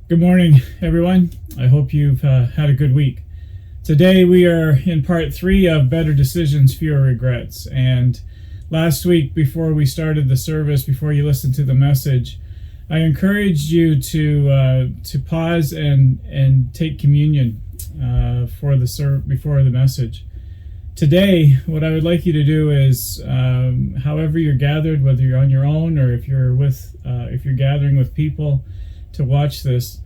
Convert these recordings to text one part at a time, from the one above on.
Good morning, everyone. I hope you've had a good week. Today we are in part 3 of Better Decisions, Fewer Regrets. And last week, before we started the service, before you listened to the message, I encouraged you to pause and take communion before the message. Today, what I would like you to do is, however you're gathered, whether you're on your own or if you're gathering with people to watch this,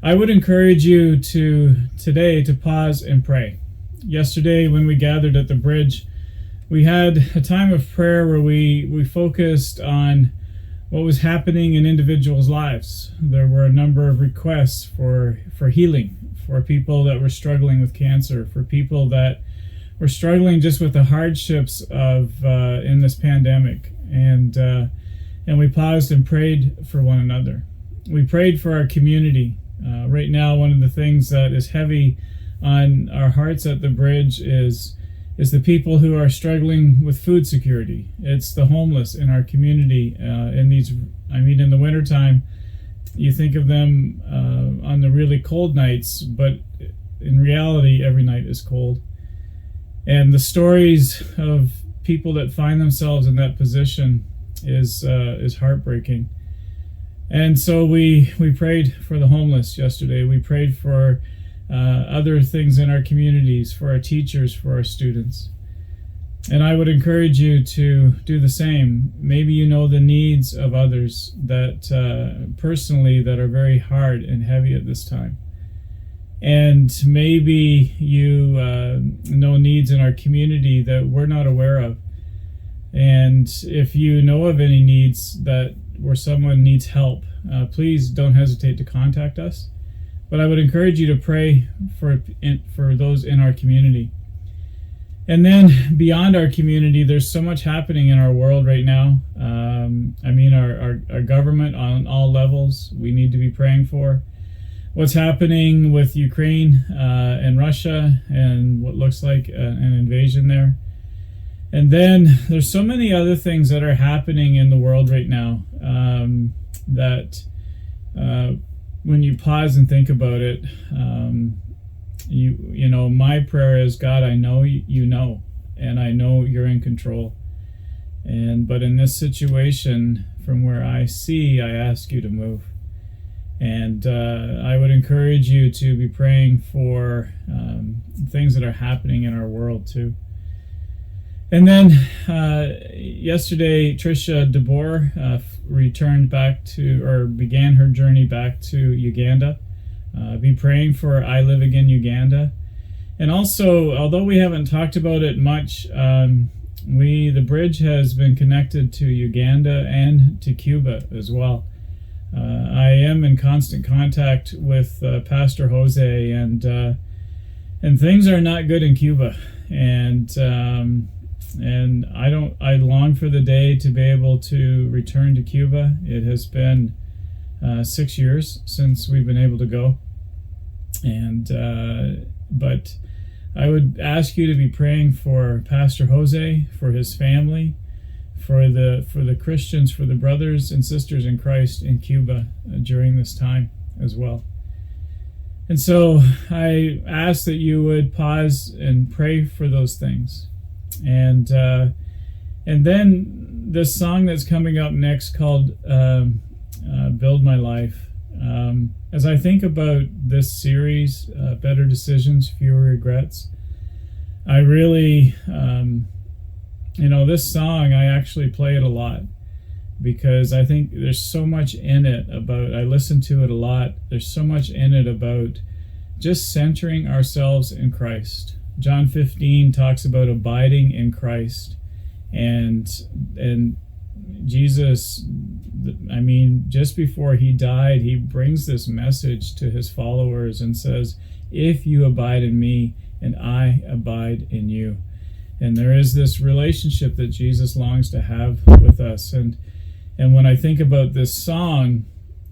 I would encourage you today to pause and pray. Yesterday, when we gathered at the bridge, we had a time of prayer where we focused on what was happening in individuals' lives. There were a number of requests for healing, for people that were struggling with cancer, for people that were struggling just with the hardships of in this pandemic, and we paused and prayed for one another. We prayed for our community. Right now, one of the things that is heavy on our hearts at the bridge is the people who are struggling with food security. It's the homeless in our community. In the wintertime, you think of them on the really cold nights, but in reality, every night is cold. And the stories of people that find themselves in that position is heartbreaking. And so we prayed for the homeless yesterday. We prayed for other things in our communities, for our teachers, for our students. And I would encourage you to do the same. Maybe you know the needs of others that personally that are very hard and heavy at this time. And maybe you know needs in our community that we're not aware of. And if you know of any needs where someone needs help, please don't hesitate to contact us. But I would encourage you to pray for those in our community. And then beyond our community, there's so much happening in our world right now. Our government on all levels, we need to be praying for. What's happening with Ukraine and Russia and what looks like an invasion there. And then there's so many other things that are happening in the world right now that when you pause and think about it, my prayer is, God, I know you know, and I know you're in control. But in this situation, from where I see, I ask you to move. And I would encourage you to be praying for things that are happening in our world too. And then yesterday, Tricia DeBoer began her journey back to Uganda. Be praying for I Live Again Uganda. And also, although we haven't talked about it much, the bridge has been connected to Uganda and to Cuba as well. I am in constant contact with Pastor Jose, and things are not good in Cuba. And I long for the day to be able to return to Cuba. It has been 6 years since we've been able to go. But I would ask you to be praying for Pastor Jose, for his family, for the Christians, for the brothers and sisters in Christ in Cuba during this time as well. And so I ask that you would pause and pray for those things. And then this song that's coming up next called Build My Life. As I think about this series, Better Decisions, Fewer Regrets, I really, this song, I actually play it a lot because I think there's so much in it I listen to it a lot. There's so much in it about just centering ourselves in Christ. John 15 talks about abiding in Christ, and Jesus, just before he died, he brings this message to his followers and says, if you abide in me and I abide in you. And there is this relationship that Jesus longs to have with us. And when I think about this song,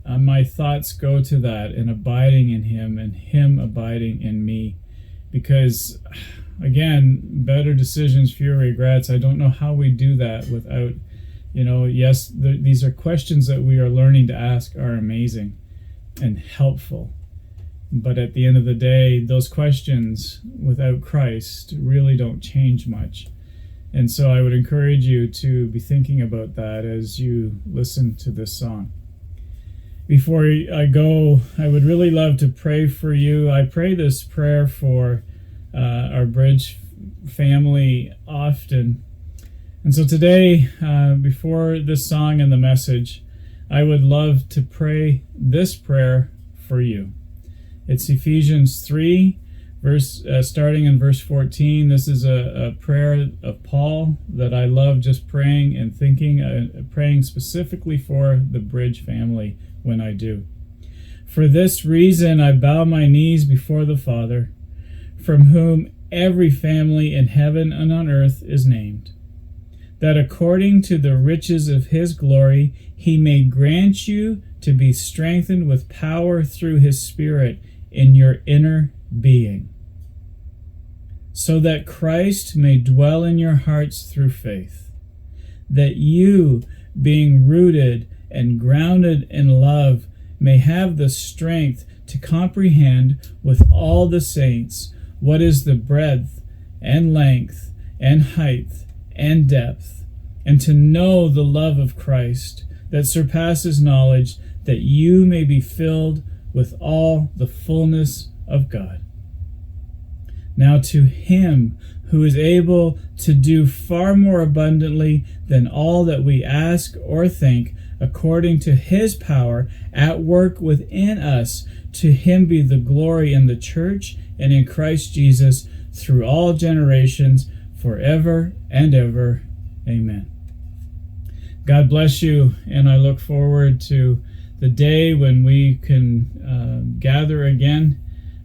my thoughts go to that, and abiding in him and him abiding in me. Because, again, better decisions, fewer regrets. I don't know how we do that without, these are questions that we are learning to ask are amazing. and helpful. But at the end of the day, those questions without Christ really don't change much. And so I would encourage you to be thinking about that as you listen to this song. Before I go, I would really love to pray for you. I pray this prayer for our Bridge family often. And so today, before this song and the message, I would love to pray this prayer for you. It's Ephesians 3, starting in verse 14. This is a prayer of Paul that I love just praying and thinking, praying specifically for the Bridge family when I do. For this reason I bow my knees before the Father, from whom every family in heaven and on earth is named, that according to the riches of his glory he may grant you to be strengthened with power through his Spirit in your inner being, so that Christ may dwell in your hearts through faith, that you, being rooted and grounded in love, may have the strength to comprehend with all the saints what is the breadth and length and height and depth, and to know the love of Christ that surpasses knowledge, that you may be filled with all the fullness of God. Now to him who is able to do far more abundantly than all that we ask or think, according to his power at work within us, to him be the glory in the church and in Christ Jesus through all generations, forever and ever. Amen. God bless you, and I look forward to the day when we can gather again.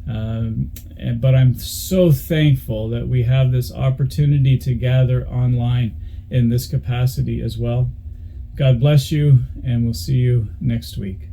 But I'm so thankful that we have this opportunity to gather online in this capacity as well. God bless you, and we'll see you next week.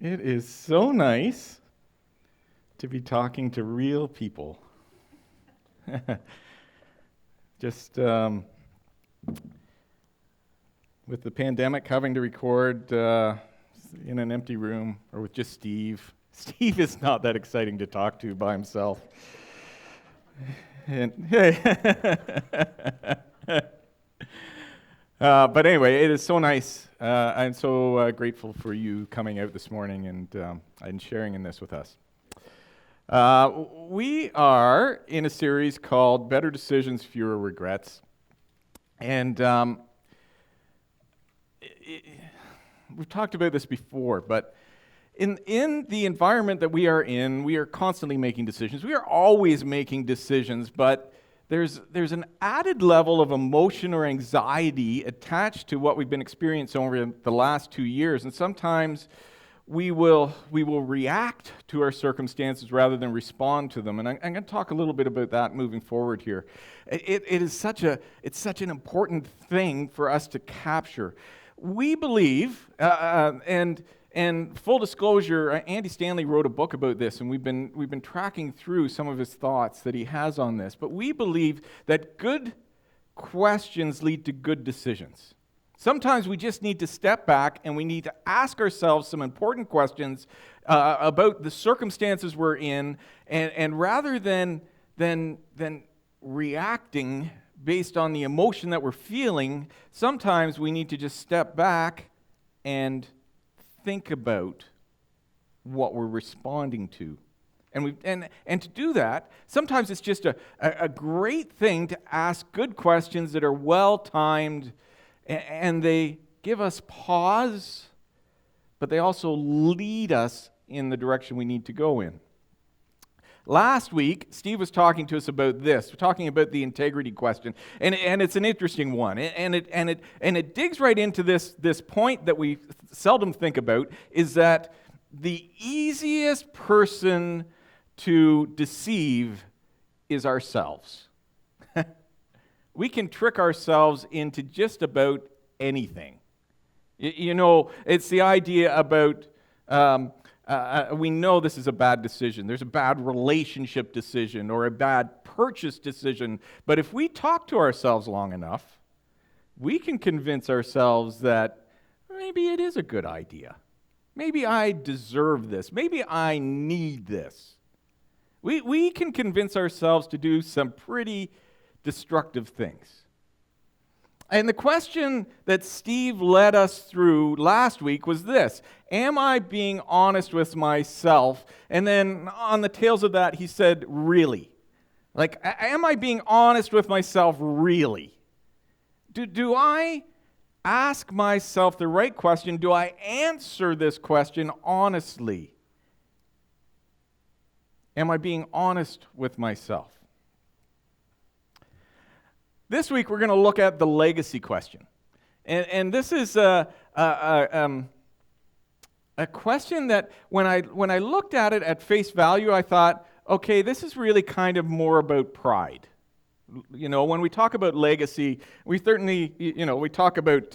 It is so nice to be talking to real people. Just with the pandemic, having to record in an empty room or with just Steve. Steve is not that exciting to talk to by himself. But anyway, it is so nice. I'm so grateful for you coming out this morning and sharing in this with us. We are in a series called Better Decisions, Fewer Regrets. And we've talked about this before, but in the environment that we are constantly making decisions. We are always making decisions, but there's an added level of emotion or anxiety attached to what we've been experiencing over the last 2 years. And sometimes we will react to our circumstances rather than respond to them. And I'm going to talk a little bit about that moving forward here. It's such an important thing for us to capture. We believe, and full disclosure, Andy Stanley wrote a book about this, and we've been tracking through some of his thoughts that he has on this. But we believe that good questions lead to good decisions. Sometimes we just need to step back and we need to ask ourselves some important questions about the circumstances we're in, and rather than reacting based on the emotion that we're feeling, sometimes we need to just step back and think about what we're responding to. And to do that, sometimes it's just a great thing to ask good questions that are well-timed, and they give us pause, but they also lead us in the direction we need to go in. Last week, Steve was talking to us about this. We're talking about the integrity question, and it's an interesting one, and it digs right into this point that we seldom think about, is that the easiest person to deceive is ourselves. We can trick ourselves into just about anything. You know, it's the idea about we know this is a bad decision. There's a bad relationship decision or a bad purchase decision. But if we talk to ourselves long enough, we can convince ourselves that maybe it is a good idea. Maybe I deserve this. Maybe I need this. We can convince ourselves to do some pretty destructive things. And the question that Steve led us through last week was this: am I being honest with myself? And then on the tails of that, he said, really? Like, am I being honest with myself really? Do I ask myself the right question? Do I answer this question honestly? Am I being honest with myself? This week, we're going to look at the legacy question. And this is a question that when I looked at it at face value, I thought, okay, this is really kind of more about pride. You know, when we talk about legacy, we certainly, we talk about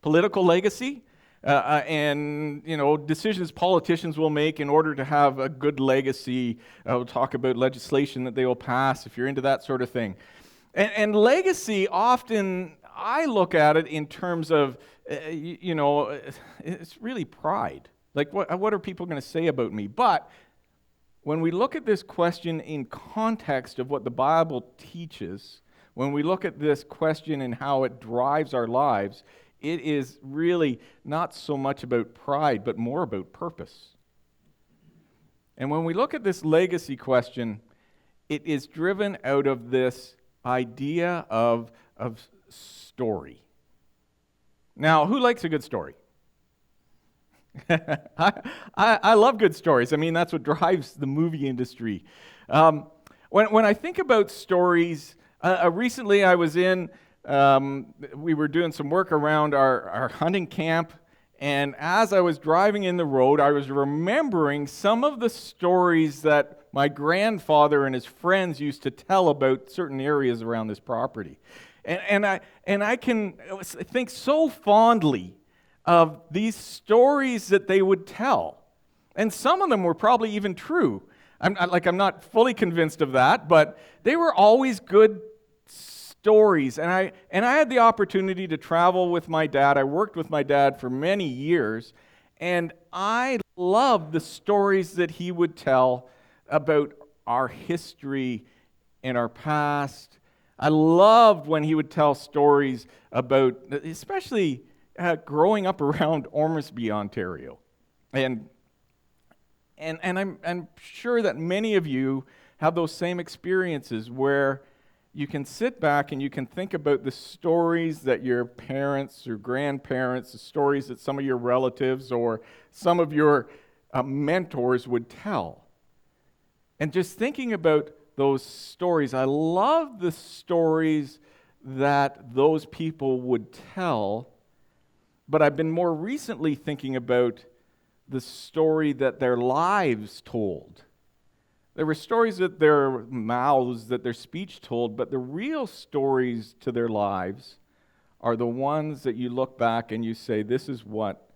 political legacy and, decisions politicians will make in order to have a good legacy. We'll talk about legislation that they will pass, if you're into that sort of thing. And legacy, often I look at it in terms of, it's really pride. Like, what are people going to say about me? But when we look at this question in context of what the Bible teaches, when we look at this question and how it drives our lives, it is really not so much about pride, but more about purpose. And when we look at this legacy question, it is driven out of this idea of story. Now, who likes a good story? I love good stories. I mean, that's what drives the movie industry. When I think about stories, recently I was we were doing some work around our hunting camp, and as I was driving in the road, I was remembering some of the stories that my grandfather and his friends used to tell about certain areas around this property. And I can think so fondly of these stories that they would tell. And some of them were probably even true. I'm not fully convinced of that, but they were always good stories. And I had the opportunity to travel with my dad. I worked with my dad for many years, and I loved the stories that he would tell about our history and our past. I loved when he would tell stories about, especially growing up around Ormsby, Ontario. And I'm sure that many of you have those same experiences where you can sit back and you can think about the stories that your parents or grandparents, the stories that some of your relatives or some of your mentors would tell. And just thinking about those stories, I love the stories that those people would tell, but I've been more recently thinking about the story that their lives told. There were stories that their mouths, that their speech told, but the real stories to their lives are the ones that you look back and you say, this is what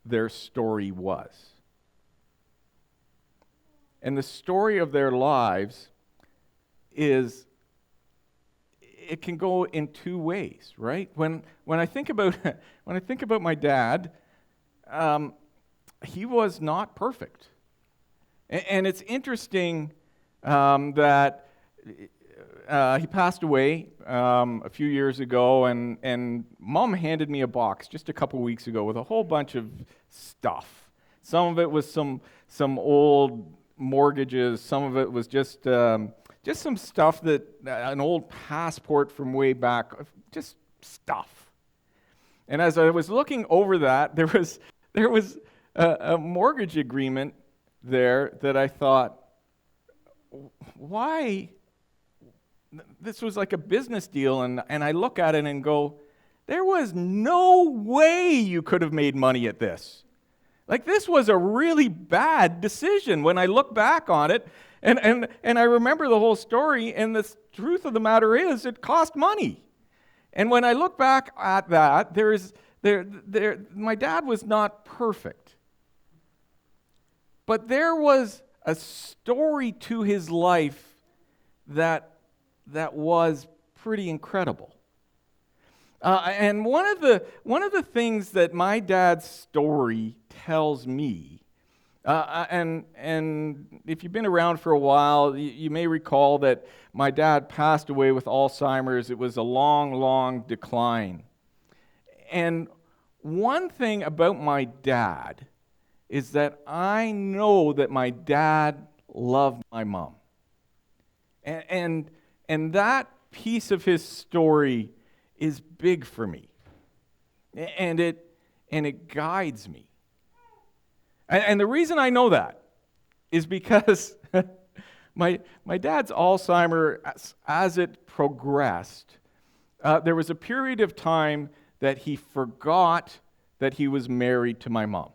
their story was. And the story of their lives it can go in two ways, right? When I think about my dad, he was not perfect. And it's interesting that he passed away a few years ago, and Mom handed me a box just a couple weeks ago with a whole bunch of stuff. Some of it was some old mortgages. Some of it was just some stuff that an old passport from way back, just stuff. And as I was looking over that, there was a mortgage agreement there that I thought, why? This was like a business deal, and I look at it and go, there was no way you could have made money at this. Like, this was a really bad decision when I look back on it, and I remember the whole story, and the truth of the matter is it cost money. And when I look back at that, my dad was not perfect. But there was a story to his life that was pretty incredible. And one of the things that my dad's story tells me, and if you've been around for a while, you may recall that my dad passed away with Alzheimer's. It was a long, long decline. And one thing about my dad is that I know that my dad loved my mom. And that piece of his story is big for me. And it guides me. And the reason I know that is because my dad's Alzheimer's, as it progressed, there was a period of time that he forgot that he was married to my mom.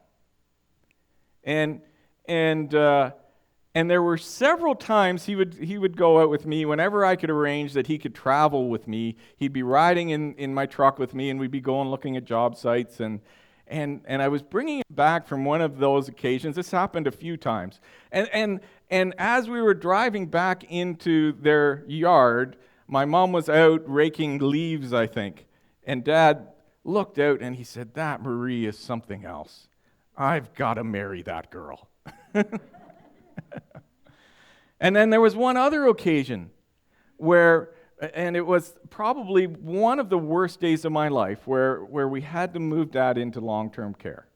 And there were several times he would go out with me whenever I could arrange that he could travel with me. He'd be riding in my truck with me, and we'd be going looking at job sites. And I was bringing him back from one of those occasions. This happened a few times. And as we were driving back into their yard, my mom was out raking leaves, I think. And Dad looked out and he said, "That Marie is something else. I've got to marry that girl." And then there was one other occasion where, and it was probably one of the worst days of my life, where we had to move Dad into long-term care.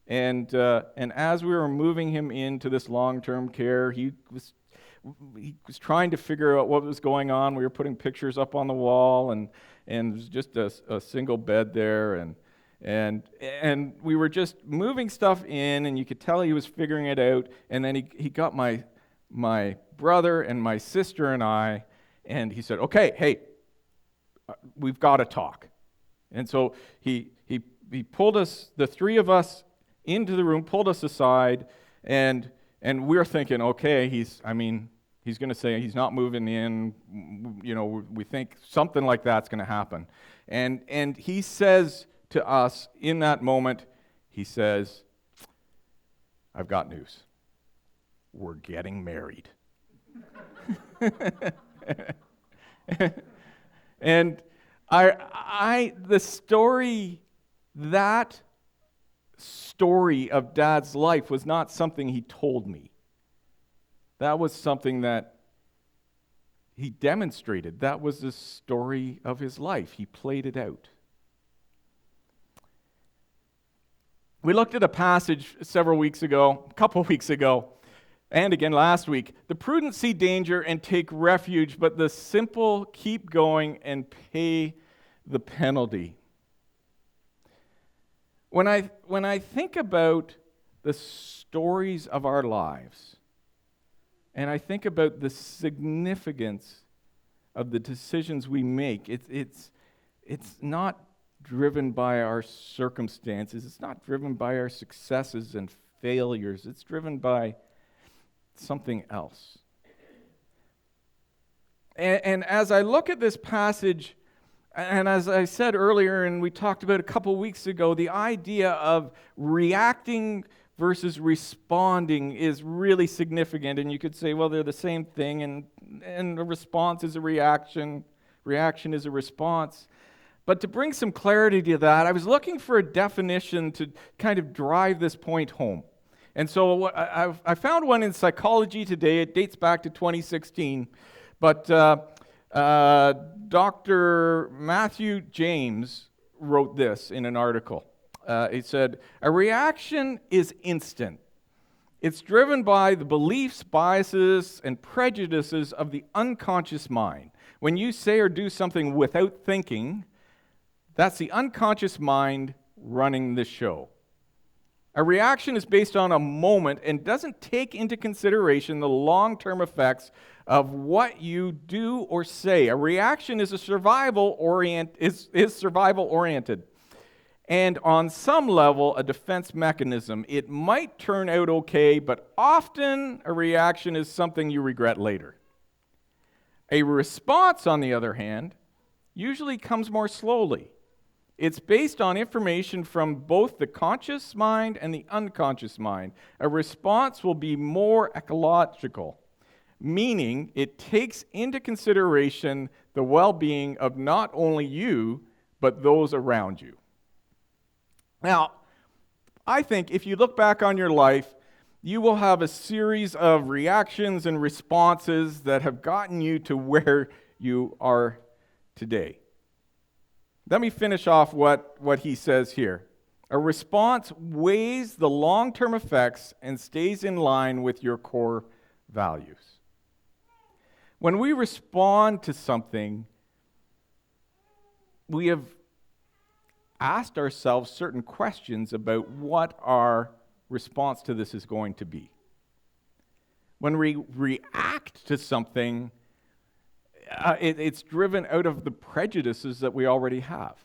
And as we were moving him into this long-term care, he was trying to figure out what was going on. We were putting pictures up on the wall, and it was just a single bed there, and we were just moving stuff in, and you could tell he was figuring it out. And then he got my brother and my sister and I, and he said, "Okay, hey, we've got to talk." And so he pulled us, the three of us, into the room, pulled us aside, and we're thinking, okay, he's going to say he's not moving in. You know, we think something like that's going to happen. And he says to us in that moment, he says, I've got news. We're getting married. And that story of Dad's life was not something he told me. That was something that he demonstrated. That was the story of his life. He played it out. We looked at a passage a couple weeks ago, and again last week. The prudent see danger and take refuge, but the simple keep going and pay the penalty. When I think about the stories of our lives, and I think about the significance of the decisions we make, it's not driven by our circumstances. It's not driven by our successes and failures. It's driven by something else. And as I look at this passage, and as I said earlier, and we talked about a couple weeks ago, the idea of reacting versus responding is really significant. And you could say, well, they're the same thing, and a response is a reaction is a response. But to bring some clarity to that, I was looking for a definition to kind of drive this point home. And so I found one in Psychology Today. It dates back to 2016. But Dr. Matthew James wrote this in an article. He said, a reaction is instant. It's driven by the beliefs, biases, and prejudices of the unconscious mind. When you say or do something without thinking, that's the unconscious mind running the show. A reaction is based on a moment and doesn't take into consideration the long-term effects of what you do or say. A reaction is survival oriented. And on some level, a defense mechanism. It might turn out okay, but often a reaction is something you regret later. A response, on the other hand, usually comes more slowly. It's based on information from both the conscious mind and the unconscious mind. A response will be more ecological, meaning it takes into consideration the well-being of not only you, but those around you. Now, I think if you look back on your life, you will have a series of reactions and responses that have gotten you to where you are today. Let me finish off what he says here. A response weighs the long-term effects and stays in line with your core values. When we respond to something, we have asked ourselves certain questions about what our response to this is going to be. When we react to something, it's driven out of the prejudices that we already have.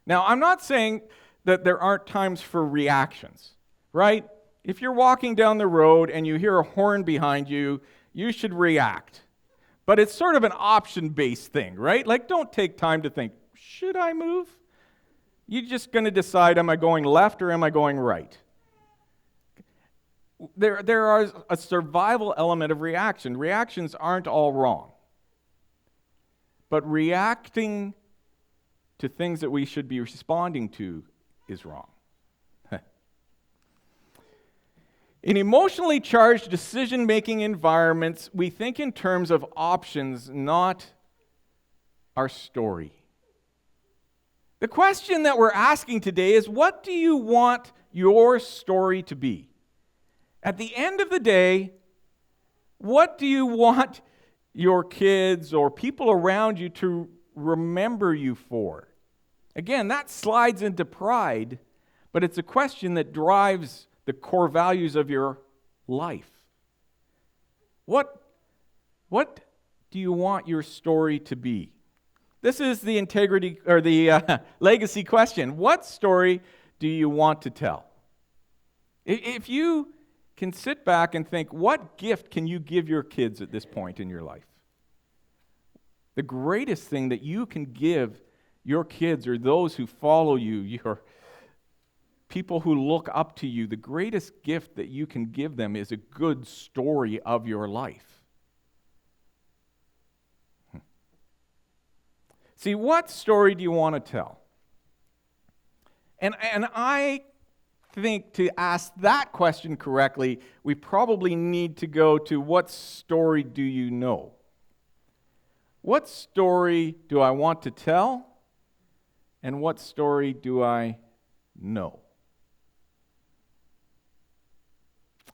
Now, I'm not saying that there aren't times for reactions, right? If you're walking down the road and you hear a horn behind you, you should react. But it's sort of an option-based thing, right? Like, don't take time to think, should I move? You're just going to decide, am I going left or am I going right? There is a survival element of reaction. Reactions aren't all wrong. But reacting to things that we should be responding to is wrong. In emotionally charged decision-making environments, we think in terms of options, not our story. The question that we're asking today is, what do you want your story to be? At the end of the day, what do you want your kids or people around you to remember you for? Again, that slides into pride, but it's a question that drives the core values of your life. What do you want your story to be? This is the integrity or the legacy question. What story do you want to tell? If you can sit back and think, what gift can you give your kids at this point in your life? The greatest thing that you can give your kids or those who follow you, people who look up to you, the greatest gift that you can give them is a good story of your life. See, what story do you want to tell? And I think to ask that question correctly, we probably need to go to what story do you know? What story do I want to tell? And what story do I know?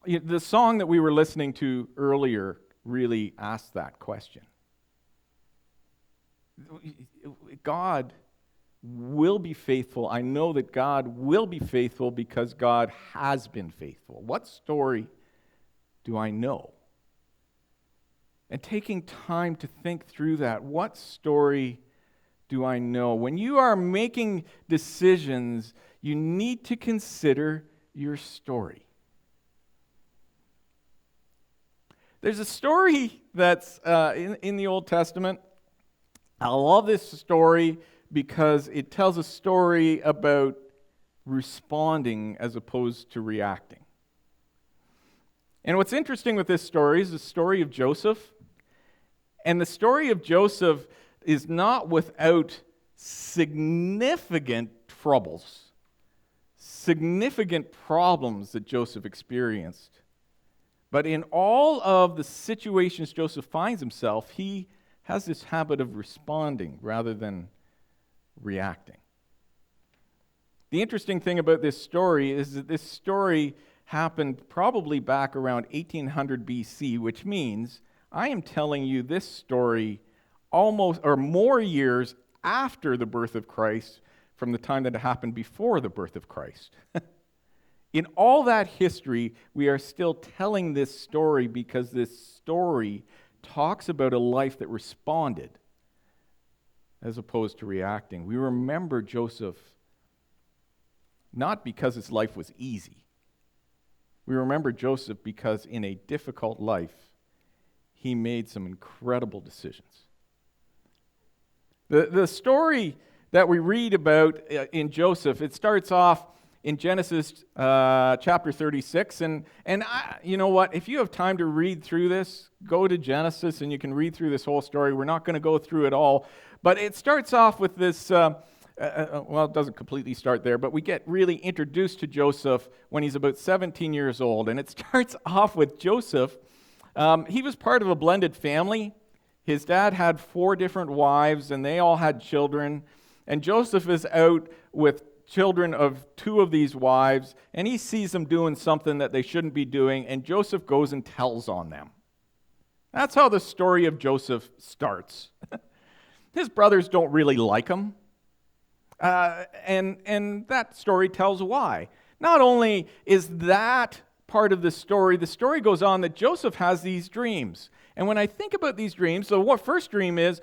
The song that we were listening to earlier really asked that question. God will be faithful. I know that God will be faithful because God has been faithful. What story do I know? And taking time to think through that, what story do I know? When you are making decisions, you need to consider your story. There's a story that's in the Old Testament. I love this story because it tells a story about responding as opposed to reacting. And what's interesting with this story is the story of Joseph. And the story of Joseph is not without significant troubles, significant problems that Joseph experienced. But in all of the situations Joseph finds himself, he has this habit of responding rather than reacting. The interesting thing about this story is that this story happened probably back around 1800 BC, which means I am telling you this story almost or more years after the birth of Christ from the time that it happened before the birth of Christ. In all that history, we are still telling this story because this story talks about a life that responded as opposed to reacting. We remember Joseph not because his life was easy. We remember Joseph because in a difficult life, he made some incredible decisions. The story that we read about in Joseph, it starts off in Genesis chapter 36. And you know what? If you have time to read through this, go to Genesis and you can read through this whole story. We're not going to go through it all. But it starts off with this, well, it doesn't completely start there, but we get really introduced to Joseph when he's about 17 years old. And it starts off with Joseph. He was part of a blended family. His dad had 4 different wives, and they all had children. And Joseph is out with children of 2 of these wives, and he sees them doing something that they shouldn't be doing, and Joseph goes and tells on them. That's how the story of Joseph starts. His brothers don't really like him, and that story tells why. Not only is that part of the story goes on that Joseph has these dreams. And when I think about these dreams, so what first dream is,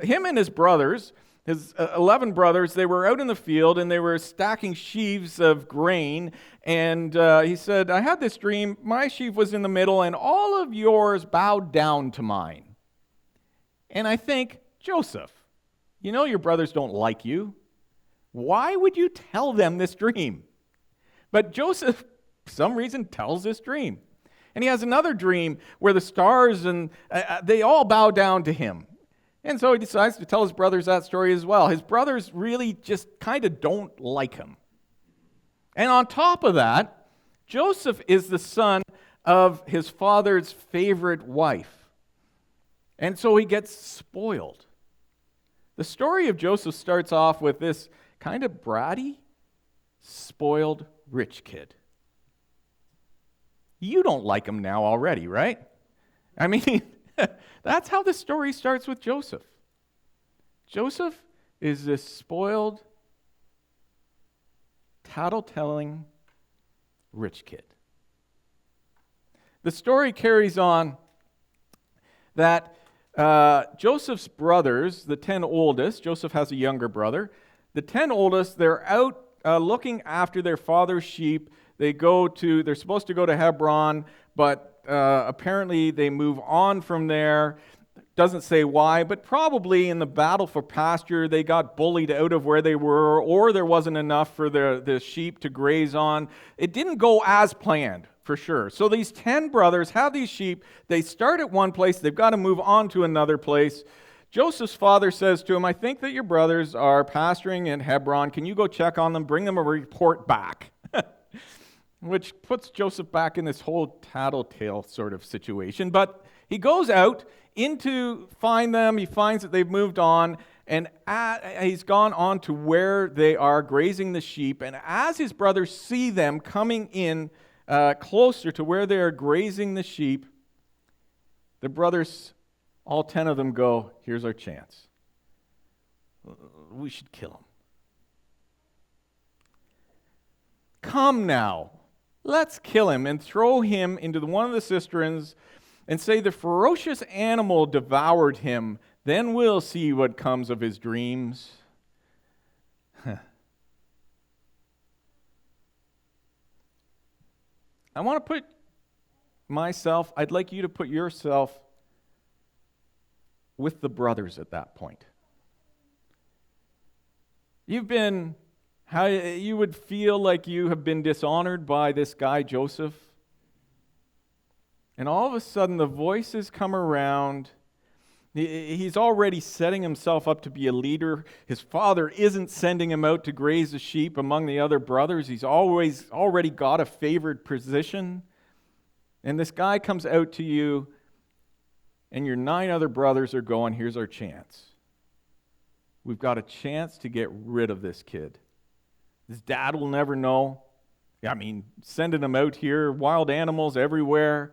him and his brothers, his 11 brothers, they were out in the field and they were stacking sheaves of grain. And he said, I had this dream, my sheaf was in the middle and all of yours bowed down to mine. And I think, Joseph, you know your brothers don't like you. Why would you tell them this dream? But Joseph, for some reason, tells this dream. And he has another dream where the stars and they all bow down to him. And so he decides to tell his brothers that story as well. His brothers really just kind of don't like him. And on top of that, Joseph is the son of his father's favorite wife. And so he gets spoiled. The story of Joseph starts off with this kind of bratty, spoiled rich kid. You don't like him now already, right? I mean, that's how the story starts with Joseph. Joseph is this spoiled, tattle-telling rich kid. The story carries on that Joseph's brothers, the 10 oldest, Joseph has a younger brother, the 10 oldest, they're out looking after their father's sheep. They're supposed to go to Hebron, but apparently they move on from there Doesn't say why, but probably in the battle for pasture, they got bullied out of where they were, or there wasn't enough for the sheep to graze on. It didn't go as planned, for sure. So these 10 brothers have these sheep. They start at one place. They've got to move on to another place. Joseph's father says to him, I think that your brothers are pasturing in Hebron. Can you go check on them? Bring them a report back. Which puts Joseph back in this whole tattletale sort of situation. But he goes out to find them. He finds that they've moved on, and he's gone on to where they are grazing the sheep. And as his brothers see them coming in closer to where they are grazing the sheep, the brothers, all 10 of them, go, here's our chance. We should kill him. Come now, let's kill him and throw him into one of the cisterns and say the ferocious animal devoured him. Then we'll see what comes of his dreams. I want to put myself, I'd like you to put yourself with the brothers at that point. You would feel like you have been dishonored by this guy, Joseph. And all of a sudden, the voices come around. He's already setting himself up to be a leader. His father isn't sending him out to graze the sheep among the other brothers. He's already got a favored position. And this guy comes out to you, and your 9 other brothers are going, here's our chance. We've got a chance to get rid of this kid. His dad will never know. I mean, sending him out here, wild animals everywhere.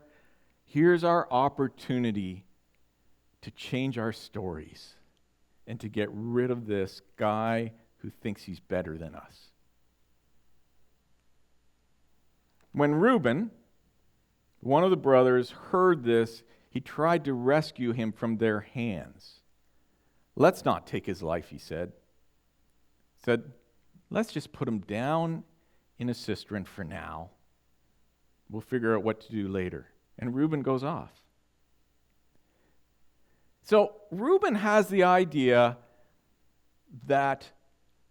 Here's our opportunity to change our stories and to get rid of this guy who thinks he's better than us. When Reuben, one of the brothers, heard this, he tried to rescue him from their hands. Let's not take his life, he said. Let's just put him down in a cistern for now. We'll figure out what to do later. And Reuben goes off. So Reuben has the idea that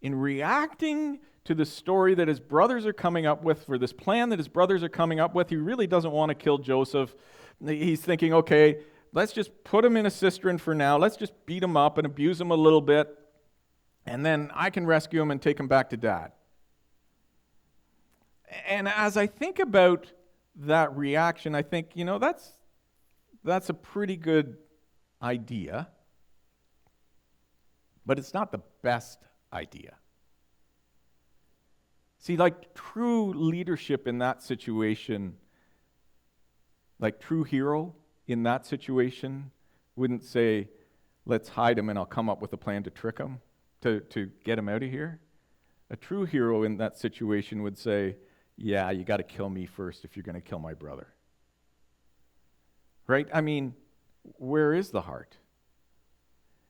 in reacting to the story that his brothers are coming up with, for this plan that his brothers are coming up with, he really doesn't want to kill Joseph. He's thinking, okay, let's just put him in a cistern for now. Let's just beat him up and abuse him a little bit. And then I can rescue him and take him back to dad. And as I think about that reaction, I think, that's a pretty good idea. But it's not the best idea. See, like true leadership in that situation, like true hero in that situation, wouldn't say, let's hide him and I'll come up with a plan to trick him, to get him out of here. A true hero in that situation would say, yeah, you got to kill me first if you're going to kill my brother. Right? I mean, where is the heart?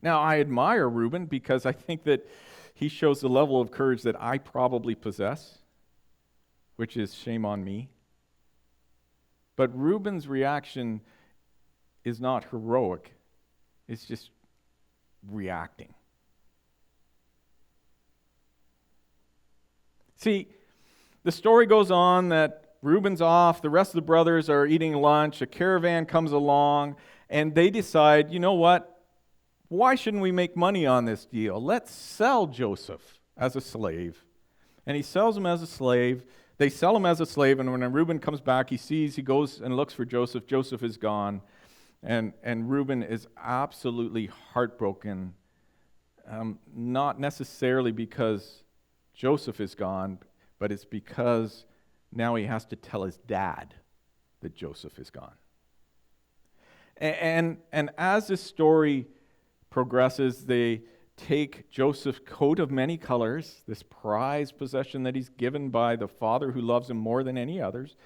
Now, I admire Reuben because I think that he shows the level of courage that I probably possess, which is shame on me. But Reuben's reaction is not heroic. It's just reacting. See, the story goes on that Reuben's off, the rest of the brothers are eating lunch, a caravan comes along, and they decide, you know what? Why shouldn't we make money on this deal? Let's sell Joseph as a slave. And he sells him as a slave. They sell him as a slave, and when Reuben comes back, he goes and looks for Joseph. Joseph is gone. And Reuben is absolutely heartbroken, not necessarily because Joseph is gone, but it's because now he has to tell his dad that Joseph is gone. And as this story progresses, they take Joseph's coat of many colors, this prized possession that he's given by the father who loves him more than any others.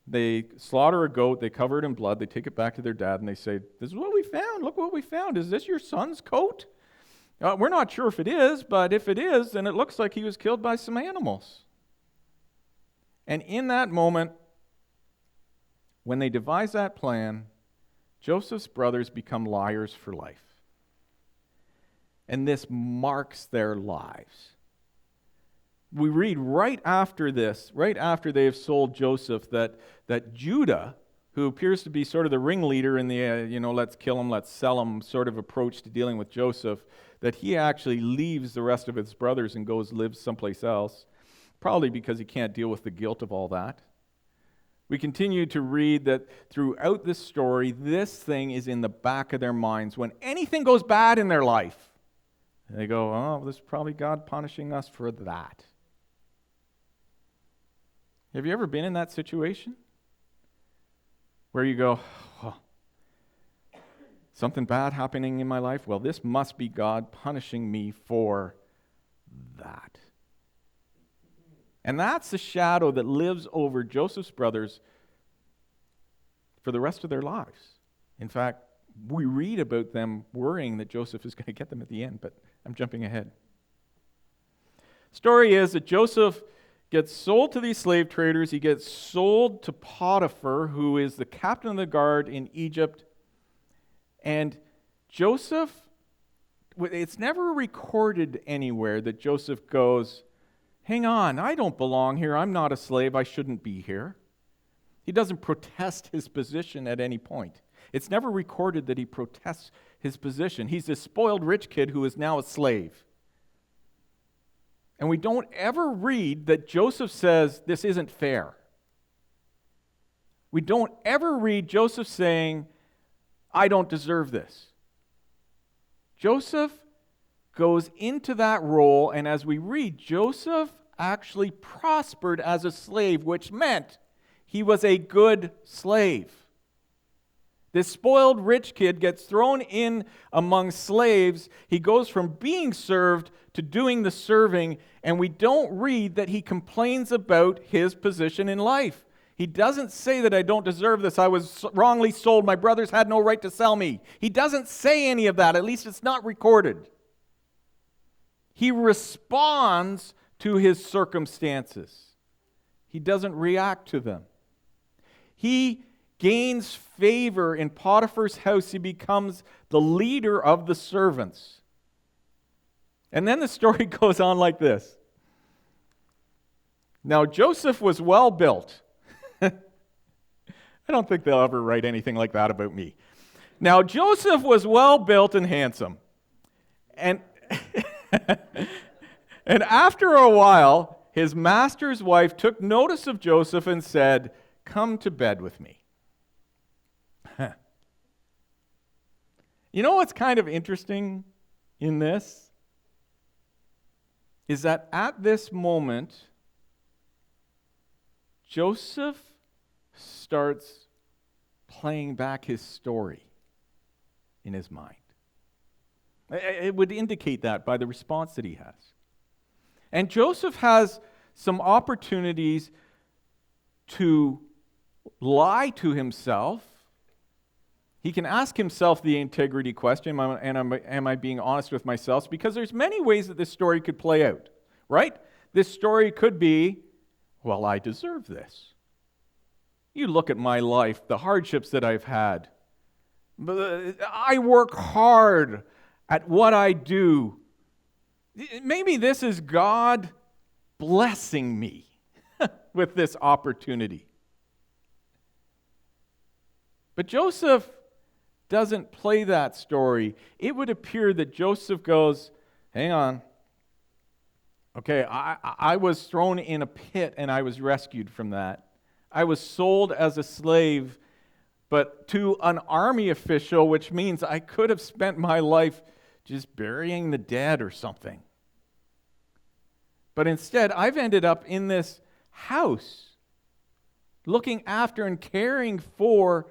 They slaughter a goat, they cover it in blood, they take it back to their dad, and they say, this is what we found, look what we found. Is this your son's coat? We're not sure if it is, but if it is, then it looks like he was killed by some animals. And in that moment, when they devise that plan, Joseph's brothers become liars for life. And this marks their lives. We read right after this, right after they have sold Joseph, that Judah, who appears to be sort of the ringleader in the, let's kill him, let's sell him sort of approach to dealing with Joseph, that he actually leaves the rest of his brothers and goes live someplace else, probably because he can't deal with the guilt of all that. We continue to read that throughout this story, this thing is in the back of their minds. When anything goes bad in their life, they go, oh, this is probably God punishing us for that. Have you ever been in that situation? Where you go, oh, something bad happening in my life? Well, this must be God punishing me for that. And that's the shadow that lives over Joseph's brothers for the rest of their lives. In fact, we read about them worrying that Joseph is going to get them at the end, but I'm jumping ahead. Story is that Joseph gets sold to these slave traders. He gets sold to Potiphar, who is the captain of the guard in Egypt. And Joseph, it's never recorded anywhere that Joseph goes, hang on, I don't belong here. I'm not a slave. I shouldn't be here. He doesn't protest his position at any point. It's never recorded that he protests his position. He's a spoiled rich kid who is now a slave. And we don't ever read that Joseph says, this isn't fair. We don't ever read Joseph saying, I don't deserve this. Joseph goes into that role, and as we read, Joseph actually prospered as a slave, which meant he was a good slave. This spoiled rich kid gets thrown in among slaves. He goes from being served to doing the serving, and we don't read that he complains about his position in life. He doesn't say that I don't deserve this. I was wrongly sold. My brothers had no right to sell me. He doesn't say any of that. At least it's not recorded. He responds to his circumstances. He doesn't react to them. He gains favor in Potiphar's house. He becomes the leader of the servants. And then the story goes on like this. Now, Joseph was well built. I don't think they'll ever write anything like that about me. Now, Joseph was well built and handsome. And, and after a while, his master's wife took notice of Joseph and said, come to bed with me. You know what's kind of interesting in this? Is that at this moment, Joseph starts playing back his story in his mind. It would indicate that by the response that he has. And Joseph has some opportunities to lie to himself. He can ask himself the integrity question, am I being honest with myself? Because there's many ways that this story could play out, right? This story could be, well, I deserve this. You look at my life, the hardships that I've had. I work hard at what I do. Maybe this is God blessing me with this opportunity. But Joseph doesn't play that story. It would appear that Joseph goes, hang on. Okay, I was thrown in a pit and I was rescued from that. I was sold as a slave, but to an army official, which means I could have spent my life just burying the dead or something. But instead, I've ended up in this house, looking after and caring for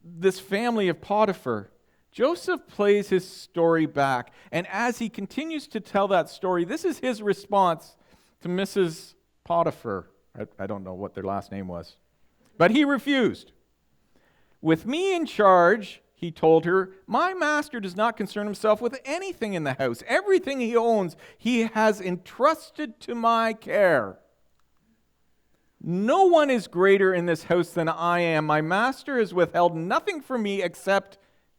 this family of Potiphar. Joseph plays his story back, and as he continues to tell that story, this is his response to Mrs. Potiphar. I don't know what their last name was, but he refused. With me in charge, he told her, my master does not concern himself with anything in the house. Everything he owns, he has entrusted to my care. No one is greater in this house than I am. My master has withheld nothing from me except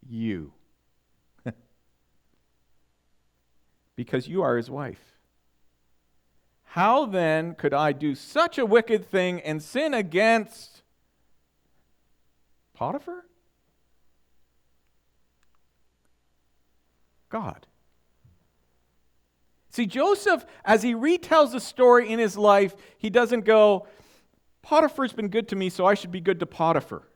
you, because you are his wife. How then could I do such a wicked thing and sin against Potiphar? God. See, Joseph, as he retells the story in his life, he doesn't go, Potiphar's been good to me, so I should be good to Potiphar.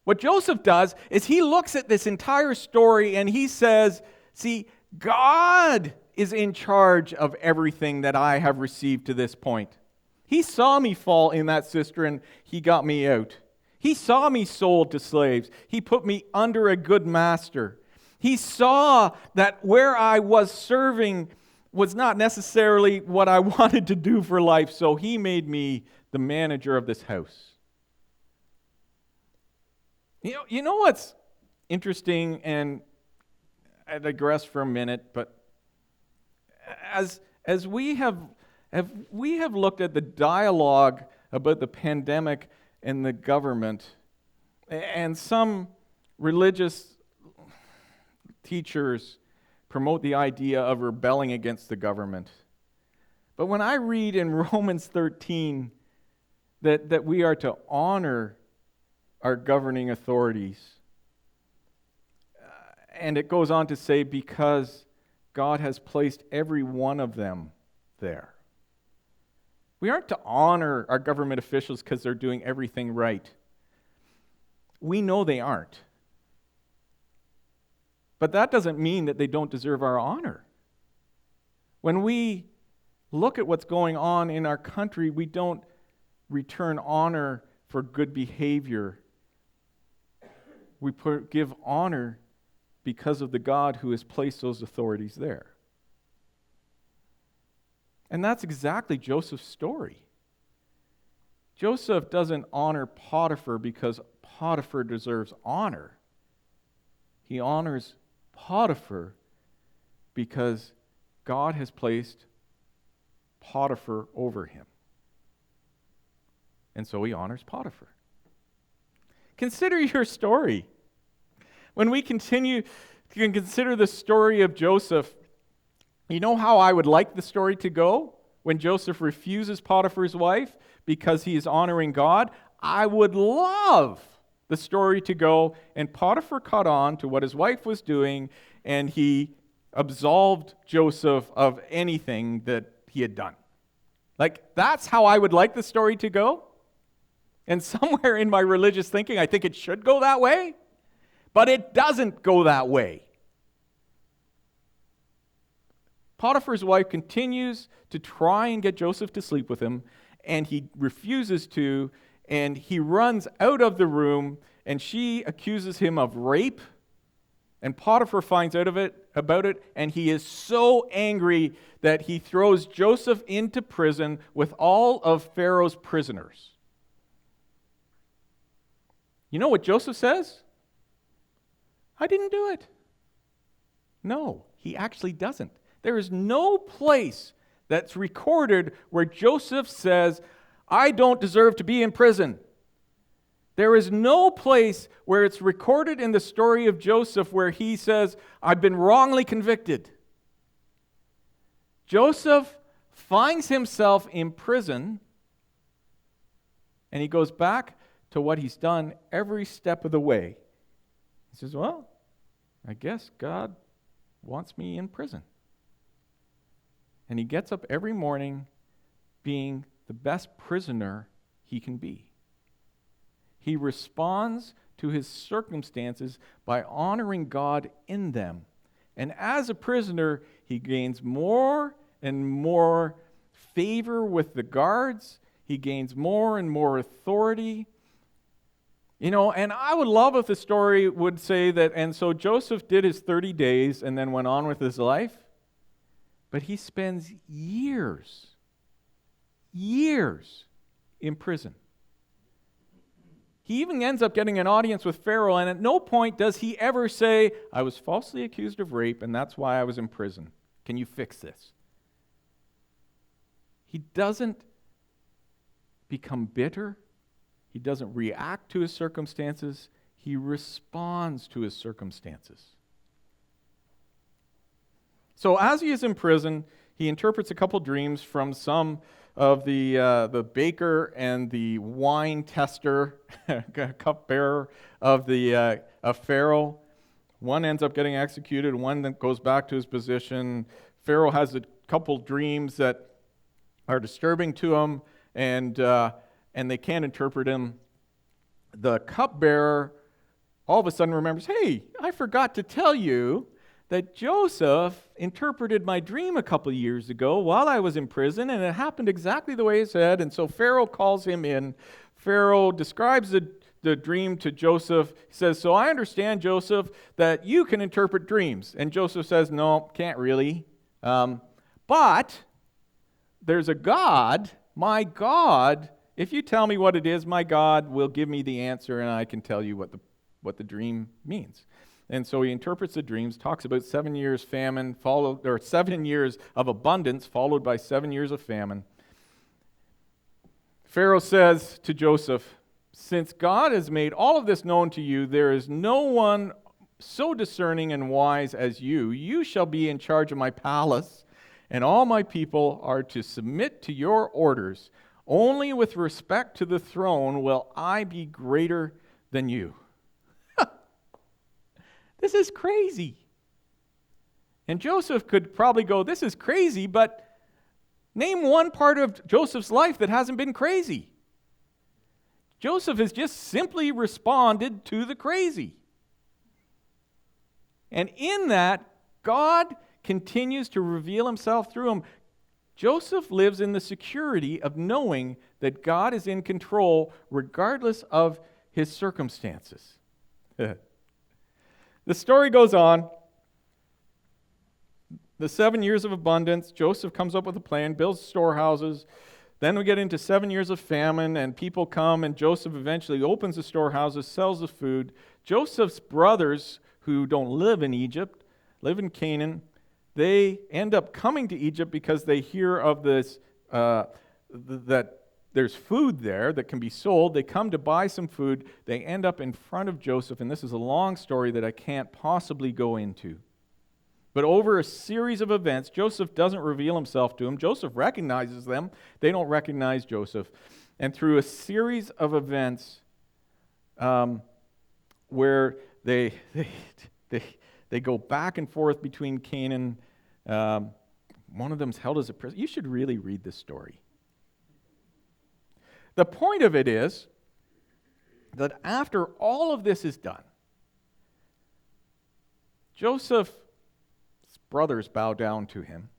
What Joseph does is he looks at this entire story and he says, see, God is in charge of everything that I have received to this point. He saw me fall in that cistern. He got me out. He saw me sold to slaves. He put me under a good master. He saw that where I was serving was not necessarily what I wanted to do for life, so he made me the manager of this house. You know what's interesting, and I digress for a minute, but as we have looked at the dialogue about the pandemic and the government, and some religious teachers promote the idea of rebelling against the government. But when I read in Romans 13 that we are to honor our governing authorities, and it goes on to say, because God has placed every one of them there. We aren't to honor our government officials because they're doing everything right. We know they aren't. But that doesn't mean that they don't deserve our honor. When we look at what's going on in our country, we don't return honor for good behavior. We give honor because of the God who has placed those authorities there. And that's exactly Joseph's story. Joseph doesn't honor Potiphar because Potiphar deserves honor. He honors Potiphar because God has placed Potiphar over him. And so he honors Potiphar. Consider your story. When we continue to consider the story of Joseph, you know how I would like the story to go? When Joseph refuses Potiphar's wife because he is honoring God, I would love the story to go, and Potiphar caught on to what his wife was doing, and he absolved Joseph of anything that he had done. Like, that's how I would like the story to go. And somewhere in my religious thinking, I think it should go that way, but it doesn't go that way. Potiphar's wife continues to try and get Joseph to sleep with him, and he refuses to, and he runs out of the room, and she accuses him of rape, and Potiphar finds out about it, and he is so angry that he throws Joseph into prison with all of Pharaoh's prisoners. You know what Joseph says? I didn't do it. No, he actually doesn't. There is no place that's recorded where Joseph says, I don't deserve to be in prison. There is no place where it's recorded in the story of Joseph where he says, I've been wrongly convicted. Joseph finds himself in prison, and he goes back to what he's done every step of the way. He says, well, I guess God wants me in prison. And he gets up every morning being the best prisoner he can be. He responds to his circumstances by honoring God in them. And as a prisoner, he gains more and more favor with the guards. He gains more and more authority. You know, and I would love if the story would say that, and so Joseph did his 30 days and then went on with his life. But he spends years in prison. He even ends up getting an audience with Pharaoh, and at no point does he ever say, I was falsely accused of rape, and that's why I was in prison. Can you fix this? He doesn't become bitter. He doesn't react to his circumstances. He responds to his circumstances. So as he is in prison, he interprets a couple dreams from some of the baker and the wine tester, cupbearer of Pharaoh. One ends up getting executed, one then goes back to his position. Pharaoh has a couple dreams that are disturbing to him, and they can't interpret him. The cupbearer all of a sudden remembers, hey, I forgot to tell you that Joseph interpreted my dream a couple years ago while I was in prison, and it happened exactly the way he said. And so Pharaoh calls him in. Pharaoh describes the dream to Joseph. He says, so I understand, Joseph, that you can interpret dreams. And Joseph says, no, can't really. But there's a God, my God. If you tell me what it is, my God will give me the answer, and I can tell you what the dream means. And so he interprets the dreams, talks about 7 years famine, 7 years of abundance, followed by 7 years of famine. Pharaoh says to Joseph, since God has made all of this known to you, there is no one so discerning and wise as you. You shall be in charge of my palace, and all my people are to submit to your orders. Only with respect to the throne will I be greater than you. This is crazy. And Joseph could probably go, this is crazy, but name one part of Joseph's life that hasn't been crazy. Joseph has just simply responded to the crazy. And in that, God continues to reveal himself through him. Joseph lives in the security of knowing that God is in control regardless of his circumstances. The story goes on. The 7 years of abundance, Joseph comes up with a plan, builds storehouses. Then we get into 7 years of famine, and people come, and Joseph eventually opens the storehouses, sells the food. Joseph's brothers, who don't live in Egypt, live in Canaan, they end up coming to Egypt because they hear of this, that there's food there that can be sold. They come to buy some food. They end up in front of Joseph, and this is a long story that I can't possibly go into. But over a series of events, Joseph doesn't reveal himself to them. Joseph recognizes them. They don't recognize Joseph. And through a series of events where they go back and forth between Canaan, one of them's held as a prisoner. You should really read this story. The point of it is that after all of this is done, Joseph's brothers bow down to him.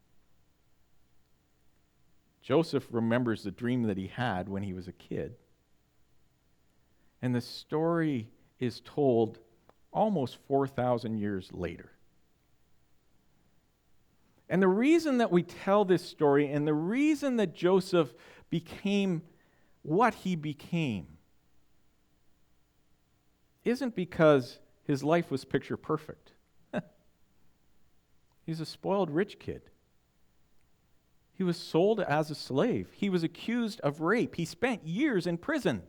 Joseph remembers the dream that he had when he was a kid. And the story is told almost 4,000 years later. And the reason that we tell this story, and the reason that Joseph became what he became, isn't because his life was picture perfect. He's a spoiled rich kid. He was sold as a slave. He was accused of rape. He spent years in prison.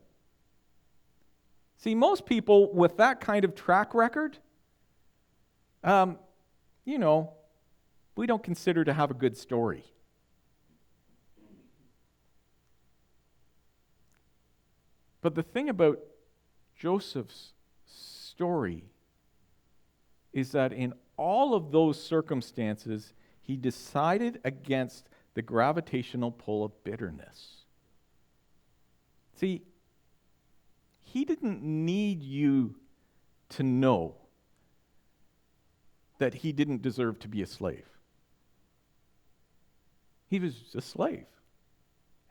See, most people with that kind of track record, we don't consider to have a good story. But the thing about Joseph's story is that in all of those circumstances, he decided against the gravitational pull of bitterness. See, he didn't need you to know that he didn't deserve to be a slave. He was a slave.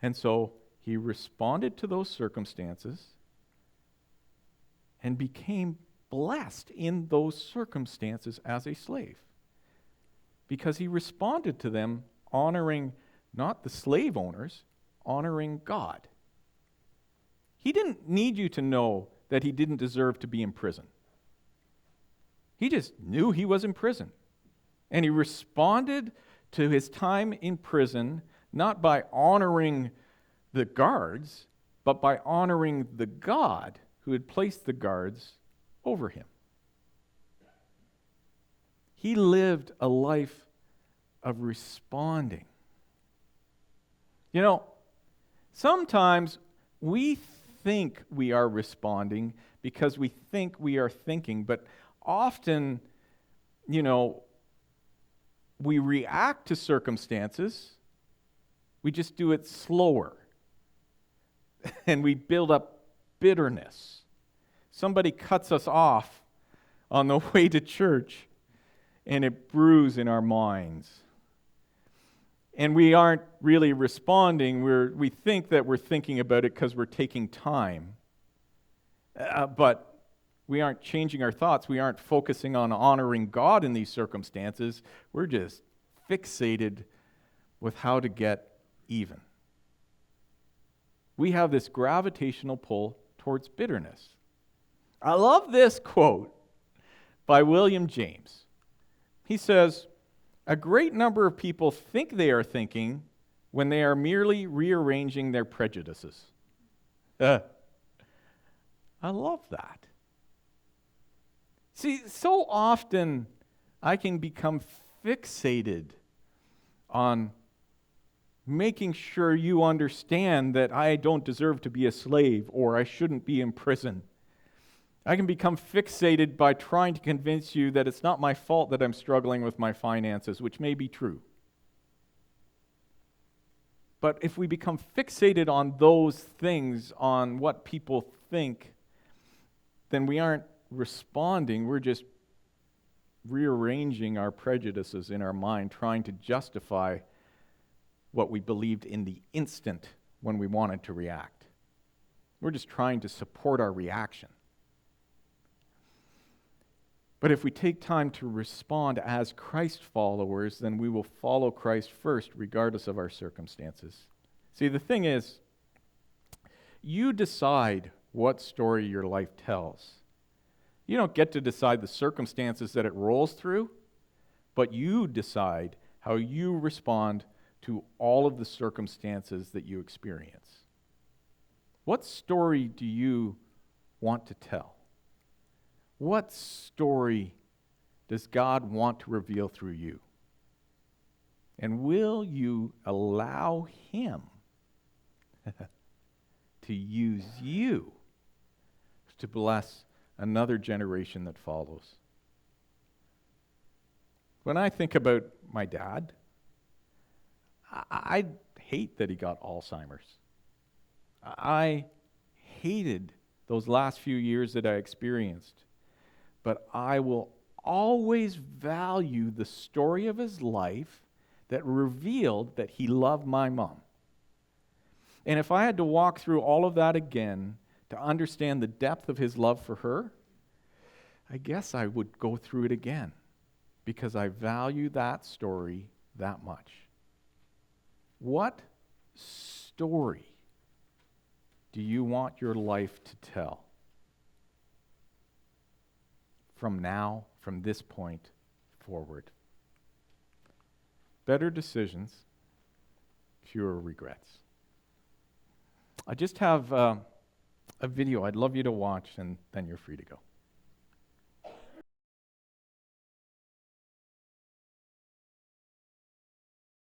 And so he responded to those circumstances and became blessed in those circumstances as a slave, because he responded to them honoring not the slave owners, honoring God. He didn't need you to know that he didn't deserve to be in prison. He just knew he was in prison. And he responded to his time in prison not by honoring the guards, but by honoring the God who had placed the guards over him. He lived a life of responding. You know, sometimes we think we are responding because we think we are thinking, but often, we react to circumstances, we just do it slower, and we build up bitterness. Somebody cuts us off on the way to church, and it brews in our minds. And we aren't really responding. We think that we're thinking about it because we're taking time. But we aren't changing our thoughts. We aren't focusing on honoring God in these circumstances. We're just fixated with how to get even. We have this gravitational pull towards bitterness. I love this quote by William James. He says, "A great number of people think they are thinking when they are merely rearranging their prejudices." I love that. See, so often I can become fixated on making sure you understand that I don't deserve to be a slave or I shouldn't be in prison. I can become fixated by trying to convince you that it's not my fault that I'm struggling with my finances, which may be true. But if we become fixated on those things, on what people think, then we aren't responding. We're just rearranging our prejudices in our mind, trying to justify what we believed in the instant when we wanted to react. We're just trying to support our reaction. But if we take time to respond as Christ followers, then we will follow Christ first, regardless of our circumstances. See, the thing is, you decide what story your life tells. You don't get to decide the circumstances that it rolls through, but you decide how you respond to all of the circumstances that you experience. What story do you want to tell? What story does God want to reveal through you? And will you allow Him to use you to bless another generation that follows? When I think about my dad, I hate that he got Alzheimer's. I hated those last few years that I experienced. But I will always value the story of his life that revealed that he loved my mom. And if I had to walk through all of that again to understand the depth of his love for her, I guess I would go through it again because I value that story that much. What story do you want your life to tell? From now, from this point forward. Better decisions, fewer regrets. I just have a video I'd love you to watch, and then you're free to go.